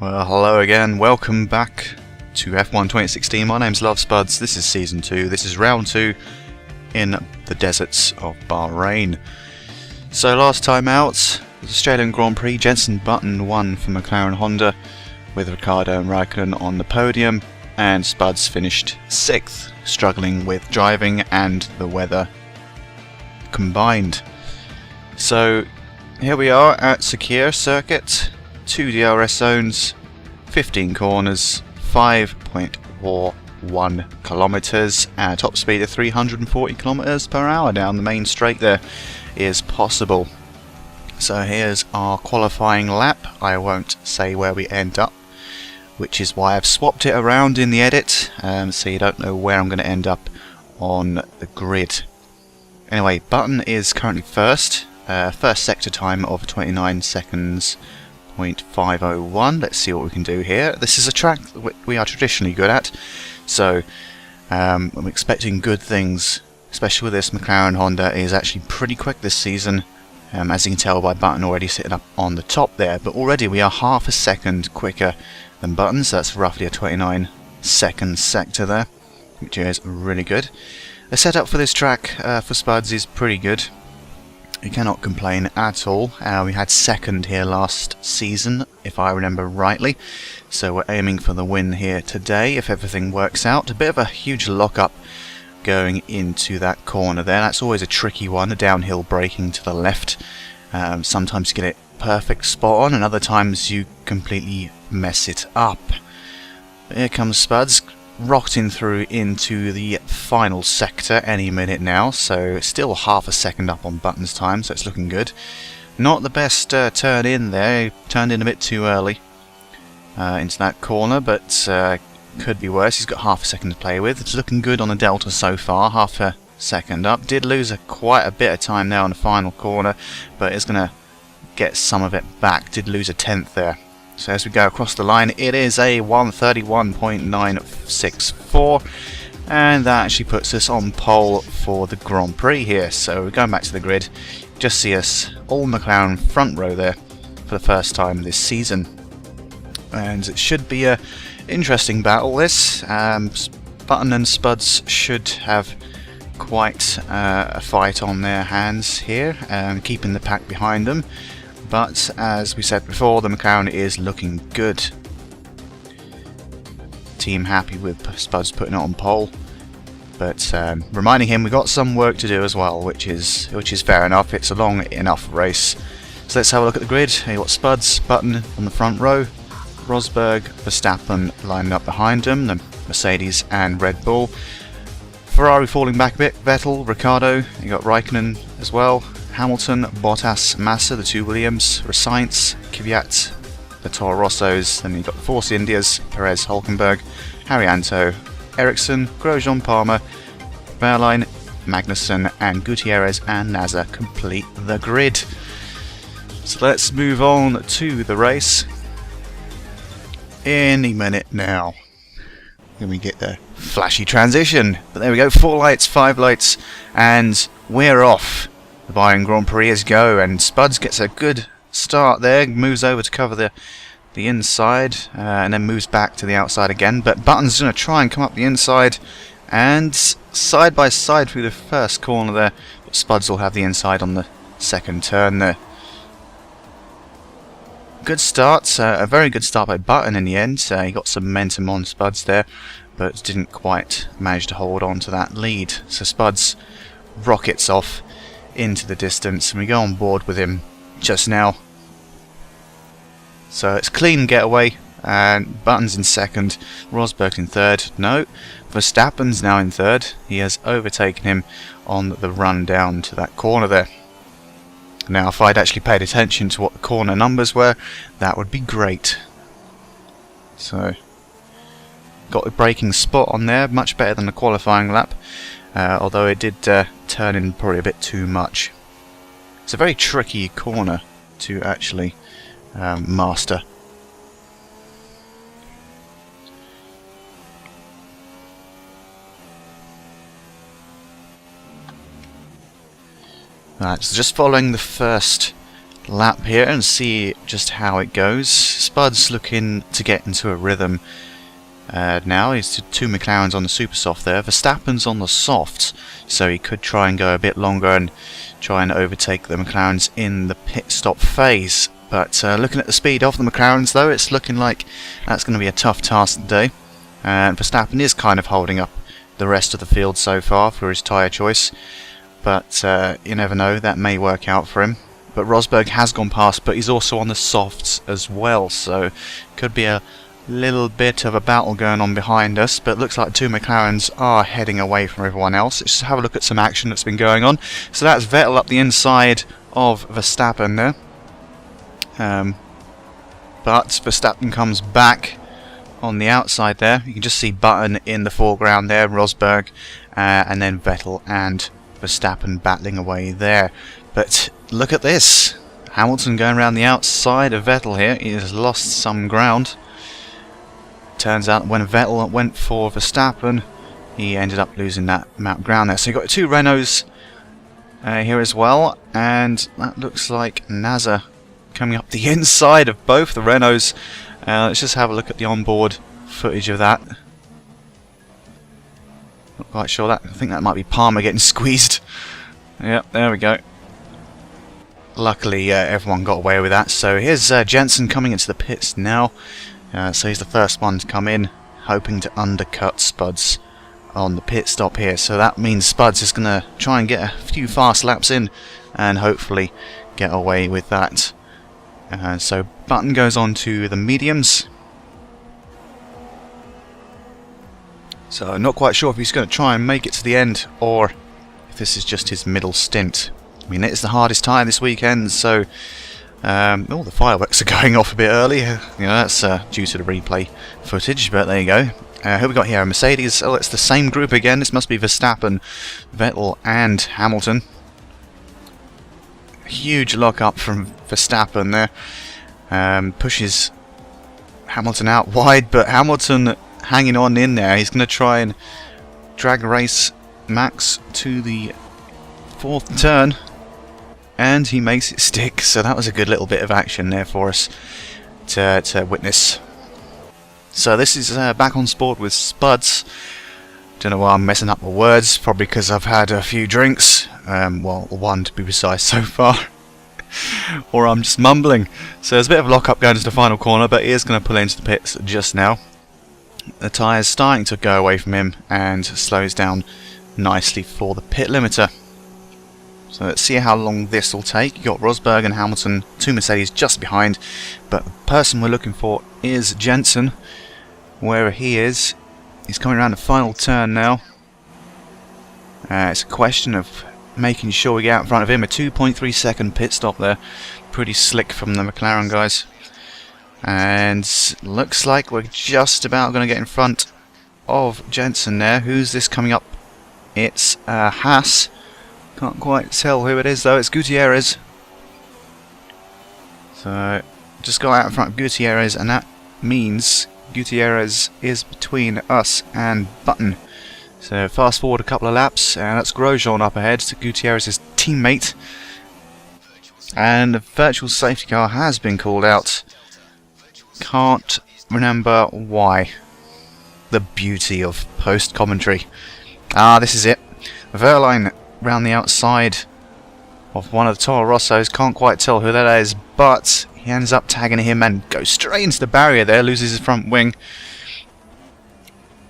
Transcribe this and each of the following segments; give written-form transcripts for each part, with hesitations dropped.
Well, hello again, welcome back to F1 2016. My name's Love Spuds, this is Season 2, this is Round 2 in the deserts of Bahrain. So last time out, the Australian Grand Prix, Jenson Button won for McLaren Honda with Ricciardo and Raikkonen on the podium, and Spuds finished 6th, struggling with driving and the weather combined. So here we are at Sakir Circuit. 2 DRS zones, 15 corners, 5.41 kilometers, and a top speed of 340 kilometers per hour down the main straight there is possible. So here's our qualifying lap. I won't say where we end up, which is why I've swapped it around in the edit, so you don't know where I'm going to end up on the grid. Anyway, Button is currently first sector time of 29 seconds. 0.501. Let's see what we can do here. This is a track that we are traditionally good at, so I'm expecting good things, especially with this. McLaren Honda is actually pretty quick this season, as you can tell by Button already sitting up on the top there, but already we are half a second quicker than Button, so that's roughly a 29 second sector there, which is really good. The setup for this track for Spuds is pretty good. You cannot complain at all. We had second here last season, if I remember rightly, so we're aiming for the win here today if everything works out. A bit of a huge lock-up going into that corner there. That's always a tricky one, a downhill braking to the left. Sometimes you get it perfect spot on, and other times you completely mess it up. Here comes Spuds, rocketing through into the final sector any minute now, so still half a second up on Button's time, so it's looking good. Not the best turn in there, he turned in a bit too early into that corner, but could be worse. He's got half a second to play with. It's looking good on the Delta so far, half a second up. Did lose quite a bit of time now on the final corner, but it's going to get some of it back. Did lose a tenth there. So as we go across the line, it is a 1:31.964, and that actually puts us on pole for the Grand Prix here. So we're going back to the grid. Just see us all McLaren front row there for the first time this season, and it should be a interesting battle. This Button and Spuds should have quite a fight on their hands here, keeping the pack behind them. But as we said before, the McLaren is looking good. Team happy with Spuds putting it on pole, but reminding him we've got some work to do as well, which is fair enough. It's a long enough race. So let's have a look at the grid. Here you got Spuds, Button on the front row, Rosberg, Verstappen lining up behind them, the Mercedes and Red Bull. Ferrari falling back a bit, Vettel, Ricciardo, you got Raikkonen as well. Hamilton, Bottas, Massa, the 2 Williams, Sainz, Kvyat, the Toro Rossos, then you've got the Force Indias, Perez, Hulkenberg, Haryanto, Ericsson, Grosjean, Palmer, Wehrlein, Magnussen, and Gutierrez and Nasser complete the grid. So let's move on to the race. Any minute now. Then we get the flashy transition. But there we go, 4 lights, 5 lights, and we're off. The Bahrain Grand Prix is go, and Spuds gets a good start there, moves over to cover the inside, and then moves back to the outside again, but Button's going to try and come up the inside, and side by side through the first corner there, but Spuds will have the inside on the second turn there. Good start, a very good start by Button in the end. He got some momentum on Spuds there, but didn't quite manage to hold on to that lead, so Spuds rockets off into the distance, and we go on board with him just now. So it's clean getaway, and Button's in second, Rosberg's in third. No, Verstappen's now in third. He has overtaken him on the run down to that corner there. Now if I'd actually paid attention to what the corner numbers were, that would be great. So got the braking spot on there, much better than the qualifying lap. Although it did turn in probably a bit too much. It's a very tricky corner to actually master. Right, so just following the first lap here and see just how it goes. Spud's looking to get into a rhythm now. He's 2 McLarens on the super soft there. Verstappen's on the softs, so he could try and go a bit longer and try and overtake the McLarens in the pit stop phase. But looking at the speed of the McLarens though, it's looking like that's going to be a tough task today. And Verstappen is kind of holding up the rest of the field so far for his tyre choice. But you never know, that may work out for him. But Rosberg has gone past, but he's also on the softs as well, so could be a little bit of a battle going on behind us. But it looks like 2 McLarens are heading away from everyone else. Let's just have a look at some action that's been going on. So that's Vettel up the inside of Verstappen there. But Verstappen comes back on the outside there. You can just see Button in the foreground there, Rosberg, and then Vettel and Verstappen battling away there. But look at this, Hamilton going around the outside of Vettel here. He has lost some ground. Turns out when Vettel went for Verstappen, he ended up losing that amount of ground there. So you've got 2 Renaults here as well, and that looks like NASA coming up the inside of both the Renaults. Let's just have a look at the onboard footage of that. Not quite sure that. I think that might be Palmer getting squeezed. Yep, there we go. Luckily, everyone got away with that. So here's Jensen coming into the pits now. So he's the first one to come in, hoping to undercut Spuds on the pit stop here. So that means Spuds is going to try and get a few fast laps in and hopefully get away with that. So Button goes on to the mediums. So I'm not quite sure if he's going to try and make it to the end or if this is just his middle stint. I mean, it's the hardest tyre this weekend, so all the fireworks are going off a bit early. You know, that's due to the replay footage, but there you go. Who we got here? Mercedes. Oh, it's the same group again. This must be Verstappen, Vettel, and Hamilton. Huge lock up from Verstappen there. Pushes Hamilton out wide, but Hamilton hanging on in there. He's going to try and drag race Max to the 4th turn, and he makes it stick. So that was a good little bit of action there for us to witness. So this is back on sport with Spuds. Don't know why I'm messing up my words, probably because I've had a few drinks, well, 1 to be precise so far, or I'm just mumbling. So there's a bit of a lock-up going into the final corner, but he is going to pull into the pits just now. The tyre's starting to go away from him and slows down nicely for the pit limiter. So let's see how long this will take. You've got Rosberg and Hamilton, 2 Mercedes just behind, but the person we're looking for is Jensen. Wherever he is, he's coming around the final turn now. It's a question of making sure we get out in front of him. A 2.3 second pit stop there. Pretty slick from the McLaren guys. And looks like we're just about going to get in front of Jensen there. Who's this coming up? It's Haas. Can't quite tell who it is though. It's Gutierrez. So just got out in front of Gutierrez, and that means Gutierrez is between us and Button. So fast forward a couple of laps, and that's Grosjean up ahead to Gutierrez's teammate. And the virtual safety car has been called out. Can't remember why. The beauty of post commentary. Ah, this is it. Verline round the outside of one of the Toro Rossos. Can't quite tell who that is, but he ends up tagging him and goes straight into the barrier there, loses his front wing.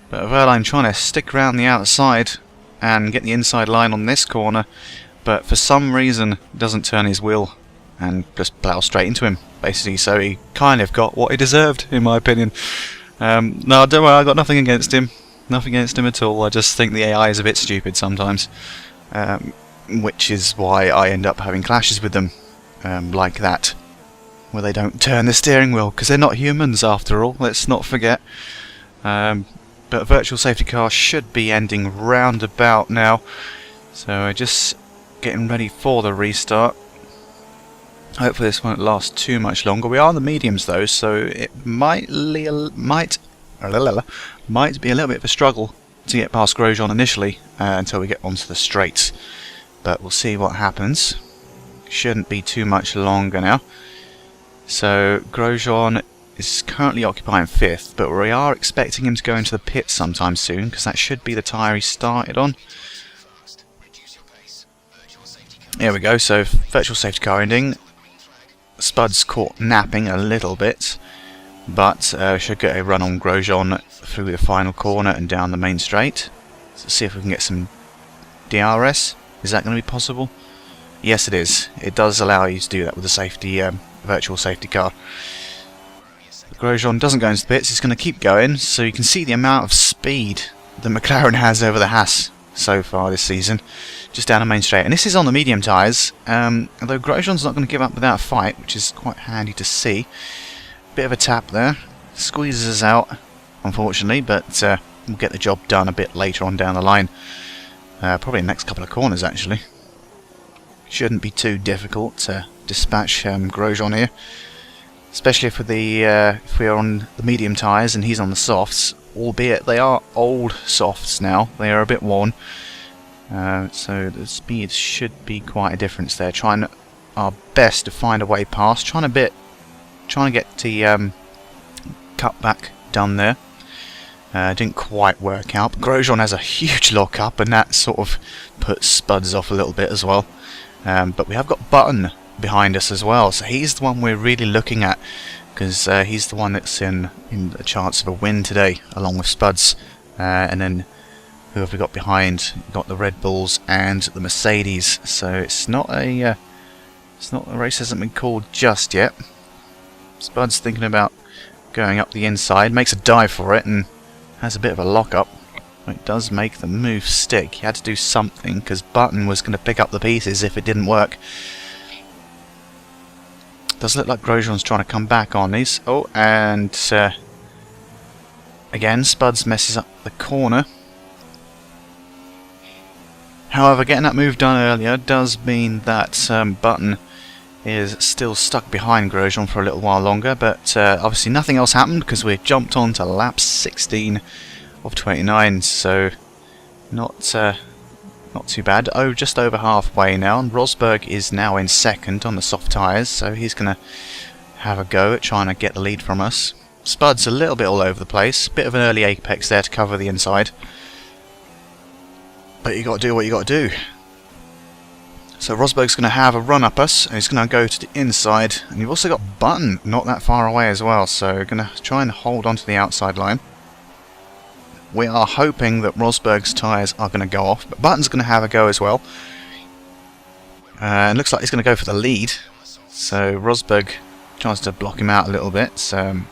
But Verline trying to stick around the outside and get the inside line on this corner, but for some reason doesn't turn his wheel and just plows straight into him, basically. So he kind of got what he deserved, in my opinion. No, don't worry, I got nothing against him. Nothing against him at all. I just think the AI is a bit stupid sometimes, which is why I end up having clashes with them like that, where they don't turn the steering wheel, because they're not humans after all, let's not forget. But virtual safety car should be ending round about now, so we're just getting ready for the restart. Hopefully this won't last too much longer. We are on the mediums though, so it might be a little bit of a struggle to get past Grosjean initially until we get onto the straights. But we'll see what happens. shouldn't be too much longer now. So Grosjean is currently occupying 5th, but we are expecting him to go into the pit sometime soon, because that should be the tyre he started on. There we go, so virtual safety car ending. Spud's caught napping a little bit, but should get a run on Grosjean through the final corner and down the main straight. Let's see if we can get some DRS. Is that going to be possible? Yes, it is. It does allow you to do that with the safety virtual safety car. Grosjean doesn't go into the pits, he's going to keep going, so you can see the amount of speed that McLaren has over the Haas so far this season, just down the main straight. And this is on the medium tyres, although Grosjean's not going to give up without a fight, which is quite handy to see. Bit of a tap there, squeezes us out, unfortunately, but we'll get the job done a bit later on down the line. Probably the next couple of corners, actually. Shouldn't be too difficult to dispatch Grosjean here. Especially if we are on the medium tyres and he's on the softs, albeit they are old softs now, they are a bit worn, so the speed should be quite a difference there. Trying our best to find a way past, trying to get the cutback done there. Didn't quite work out, but Grosjean has a huge lock up, and that sort of puts Spuds off a little bit as well. But we have got Button behind us as well, so he's the one we're really looking at, because he's the one that's in a chance of a win today, along with Spuds. And then who have we got behind? We've got the Red Bulls and the Mercedes. So it's not the race hasn't been called just yet. Spuds thinking about going up the inside, makes a dive for it and has a bit of a lock up. It does make the move stick. He had to do something, because Button was going to pick up the pieces if it didn't work. Does look like Grosjean's trying to come back on these. Oh, and again, Spuds messes up the corner. However, getting that move done earlier does mean that Button is still stuck behind Grosjean for a little while longer, but obviously nothing else happened, because we jumped on to lap 16 of 29, so not too bad. Oh, just over halfway now, and Rosberg is now in 2nd on the soft tyres, so he's going to have a go at trying to get the lead from us. Spud's a little bit all over the place, bit of an early apex there to cover the inside, but you got to do what you got to do. So Rosberg's going to have a run up us, and he's going to go to the inside, and you've also got Button not that far away as well, so we're going to try and hold on to the outside line. We are hoping that Rosberg's tyres are going to go off, but Button's going to have a go as well. And looks like he's going to go for the lead. So Rosberg tries to block him out a little bit. So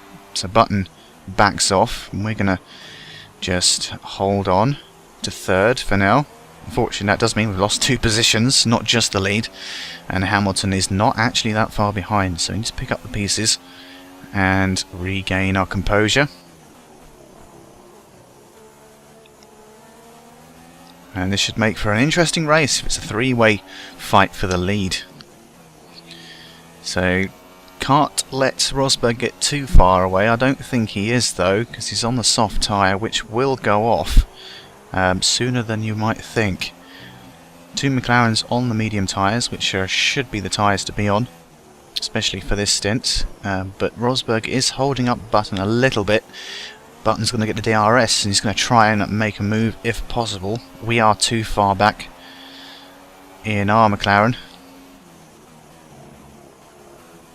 Button backs off, and we're going to just hold on to 3rd for now. Unfortunately, that does mean we've lost 2 positions, not just the lead. And Hamilton is not actually that far behind, so we need to pick up the pieces and regain our composure. And this should make for an interesting race if it's a 3-way fight for the lead. So, can't let Rosberg get too far away. I don't think he is, though, because he's on the soft tyre, which will go off sooner than you might think. 2 McLarens on the medium tyres, which should be the tyres to be on, especially for this stint. But Rosberg is holding up Button a little bit. Button's going to get the DRS, and he's going to try and make a move if possible. We are too far back in our McLaren.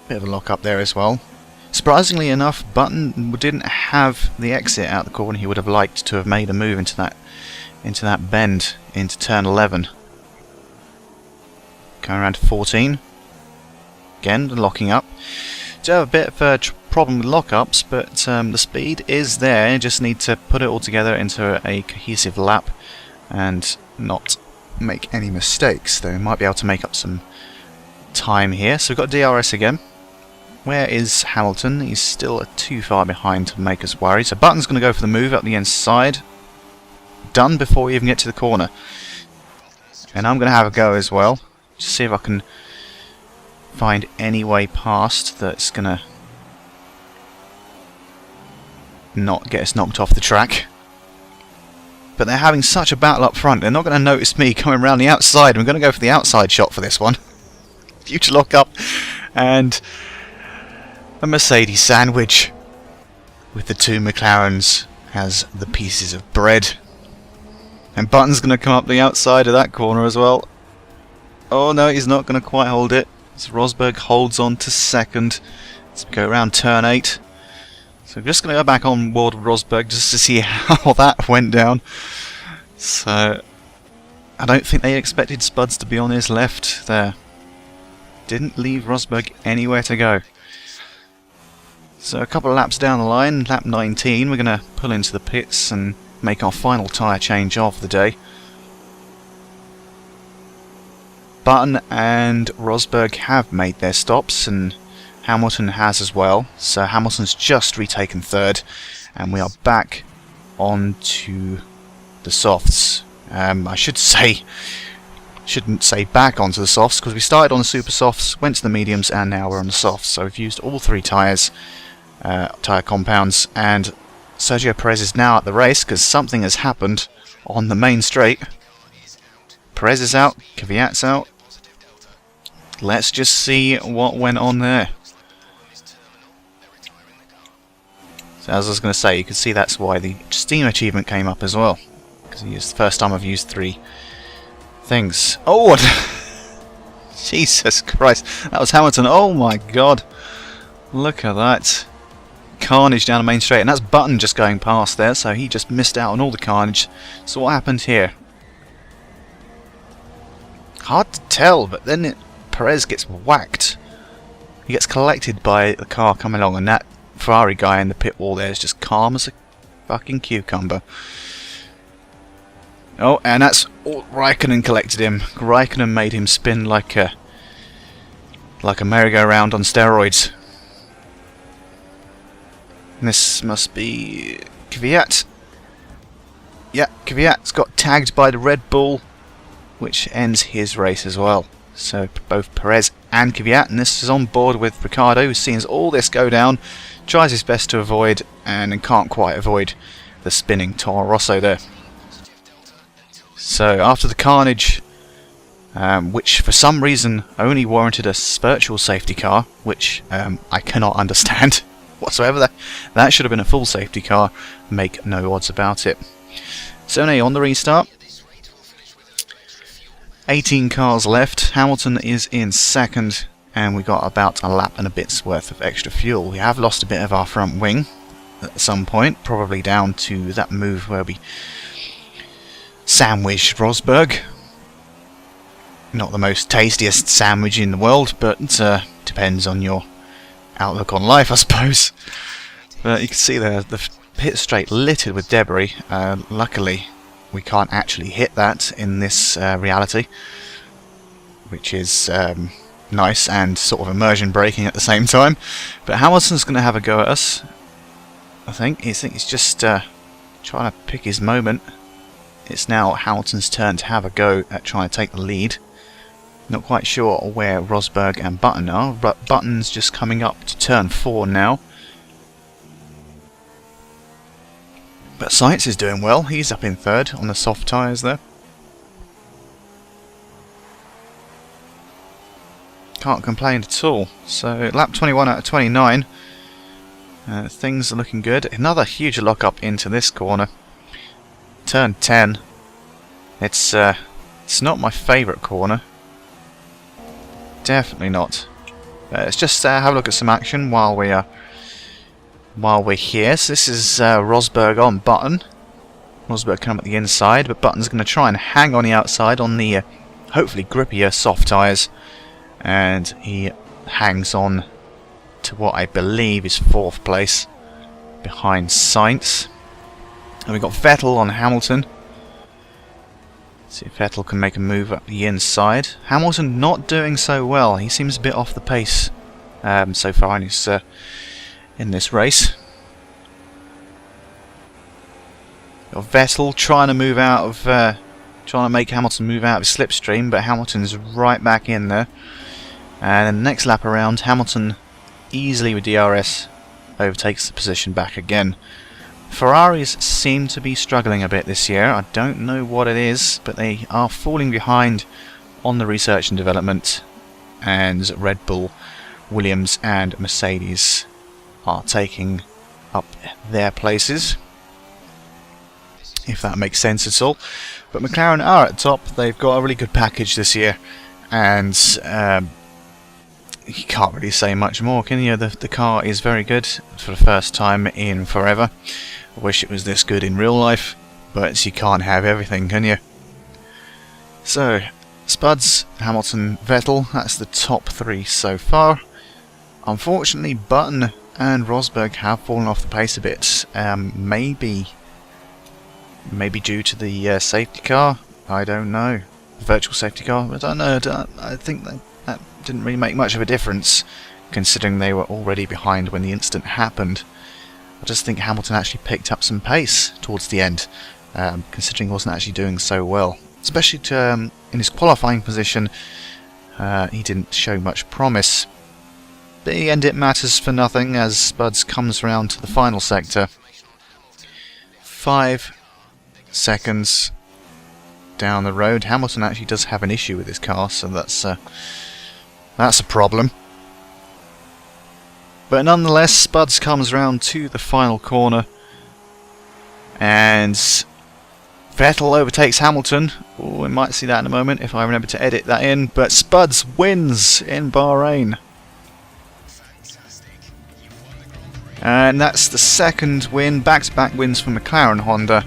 Bit of a lock up there as well. Surprisingly enough, Button didn't have the exit out the corner. He would have liked to have made a move into that bend into turn 11. Going around to 14. Again, locking up. Do have a bit of a problem with lockups, but the speed is there. You just need to put it all together into a cohesive lap and not make any mistakes. Though we might be able to make up some time here. So we've got DRS again. Where is Hamilton? He's still too far behind to make us worry. So Button's going to go for the move up the inside. Done before we even get to the corner. And I'm going to have a go as well. Just see if I can find any way past that's going to not get us knocked off the track. But they're having such a battle up front, they're not going to notice me coming around the outside. I'm going to go for the outside shot for this one. Huge lock-up. And a Mercedes sandwich with the two McLarens as the pieces of bread. And Button's going to come up the outside of that corner as well. Oh no, he's not going to quite hold it. So Rosberg holds on to second. Let's go around turn 8. So we're just going to go back on board with Rosberg just to see how that went down. So I don't think they expected Spuds to be on his left there. Didn't leave Rosberg anywhere to go. So a couple of laps down the line, lap 19, we're going to pull into the pits and make our final tyre change of the day. Button and Rosberg have made their stops, and Hamilton has as well. So Hamilton's just retaken third, and we are back onto the softs. I shouldn't say back onto the softs, because we started on the super softs, went to the mediums, and now we're on the softs. So we've used all three tyres, tyre compounds, and Sergio Perez is now at the race because something has happened on the main straight. Perez is out, Kvyat's out. Let's just see what went on there. So as I was going to say, you can see that's why the Steam achievement came up as well, because it's the first time I've used three things. Oh, Jesus Christ, that was Hamilton. Oh my God, look at that carnage down the main straight, and that's Button just going past there, so he just missed out on all the carnage. So what happened here? Hard to tell, but then Perez gets whacked. He gets collected by the car coming along, and that Ferrari guy in the pit wall there is just calm as a fucking cucumber. Oh, and that's Raikkonen collected him. Raikkonen made him spin like a merry-go-round on steroids. And this must be Kvyat. Yeah, Kvyat's got tagged by the Red Bull, which ends his race as well. So both Perez and Kvyat, and this is on board with Ricciardo, who sees all this go down, tries his best to avoid, and can't quite avoid the spinning Toro Rosso there. So after the carnage, which for some reason only warranted a virtual safety car, which I cannot understand whatsoever, that should have been a full safety car, make no odds about it. So now on the restart, 18 cars left, Hamilton is in second, and we got about a lap and a bit's worth of extra fuel. We have lost a bit of our front wing at some point, probably down to that move where we sandwiched Rosberg. Not the most tastiest sandwich in the world, but depends on your outlook on life, I suppose. But you can see there the pit straight littered with debris. Luckily we can't actually hit that in this reality, which is nice and sort of immersion braking at the same time. But Hamilton's going to have a go at us, I think. He's just trying to pick his moment. It's now Hamilton's turn to have a go at trying to take the lead. Not quite sure where Rosberg and Button are, but Button's just coming up to turn 4 now. But Sainz is doing well, he's up in third on the soft tyres there. Can't complain at all. So lap 21 out of 29. Things are looking good. Another huge lock up into this corner. Turn 10. It's not my favourite corner. Definitely not. Let's just have a look at some action while we're here. So this is Rosberg on Button. Rosberg coming up the inside, but Button's going to try and hang on the outside on the hopefully grippier soft tyres, and he hangs on to what I believe is 4th place behind Sainz. And we've got Vettel on Hamilton. See if Vettel can make a move up the inside. Hamilton not doing so well. He seems a bit off the pace so far in this race. Got Vettel trying to move out of, trying to make Hamilton move out of his slipstream, but Hamilton's right back in there. And then the next lap around, Hamilton easily with DRS overtakes the position back again. Ferraris seem to be struggling a bit this year. I don't know what it is, but they are falling behind on the research and development and Red Bull, Williams and Mercedes are taking up their places, if that makes sense at all. But McLaren are at top. They've got a really good package this year, and you can't really say much more, can you? The car is very good for the first time in forever. I wish it was this good in real life, but you can't have everything, can you? So, Spuds, Hamilton, Vettel, that's the top three so far. Unfortunately, Button and Rosberg have fallen off the pace a bit. Maybe due to the safety car. I don't know. Virtual safety car. I don't know. I think that didn't really make much of a difference, considering they were already behind when the incident happened. I just think Hamilton actually picked up some pace towards the end, considering he wasn't actually doing so well. Especially in his qualifying position, he didn't show much promise. But in the end it matters for nothing as Spuds comes around to the final sector. 5 seconds down the road. Hamilton actually does have an issue with his car, so that's a problem. But nonetheless, Spuds comes round to the final corner, and Vettel overtakes Hamilton. Oh, we might see that in a moment if I remember to edit that in. But Spuds wins in Bahrain. And that's the second win, back-to-back wins for McLaren Honda.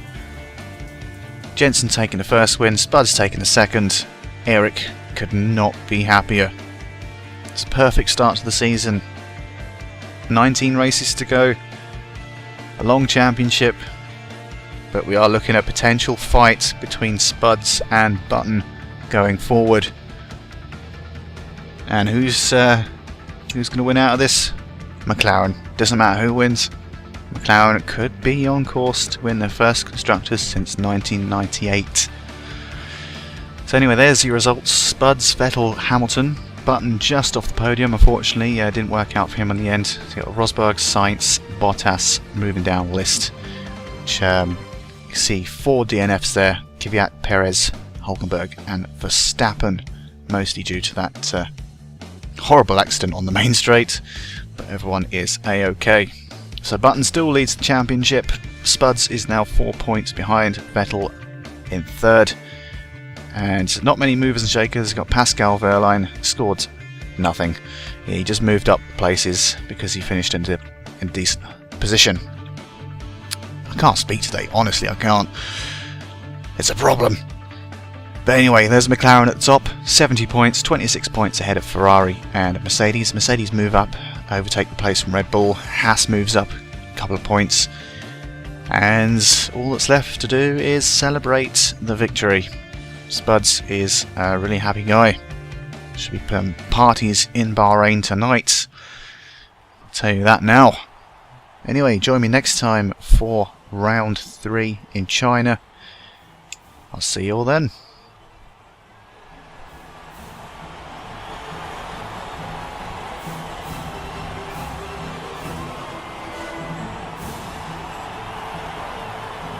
Jensen taking the first win, Spuds taking the second. Eric could not be happier. It's a perfect start to the season. 19 races to go, a long championship, but we are looking at a potential fight between Spuds and Button going forward. And who's going to win out of this? McLaren. Doesn't matter who wins. McLaren could be on course to win their first Constructors since 1998. So anyway, there's your results. Spuds, Vettel, Hamilton. Button just off the podium, unfortunately. Didn't work out for him in the end. So you got Rosberg, Sainz, Bottas moving down the list. Which, you see 4 DNFs there. Kvyat, Perez, Hulkenberg and Verstappen. Mostly due to that horrible accident on the main straight. But everyone is A-OK. So Button still leads the championship. Spuds is now 4 points behind Vettel in third. And not many movers and shakers. Got Pascal Wehrlein, scored nothing. He just moved up places because he finished in decent position. I can't speak today, honestly I can't. It's a problem. But anyway, there's McLaren at the top, 70 points, 26 points ahead of Ferrari and Mercedes. Mercedes move up, overtake the place from Red Bull. Haas moves up a couple of points. And all that's left to do is celebrate the victory. Spuds is a really happy guy. Should be parties in Bahrain tonight. I'll tell you that now. Anyway, join me next time for round 3 in China. I'll see you all then.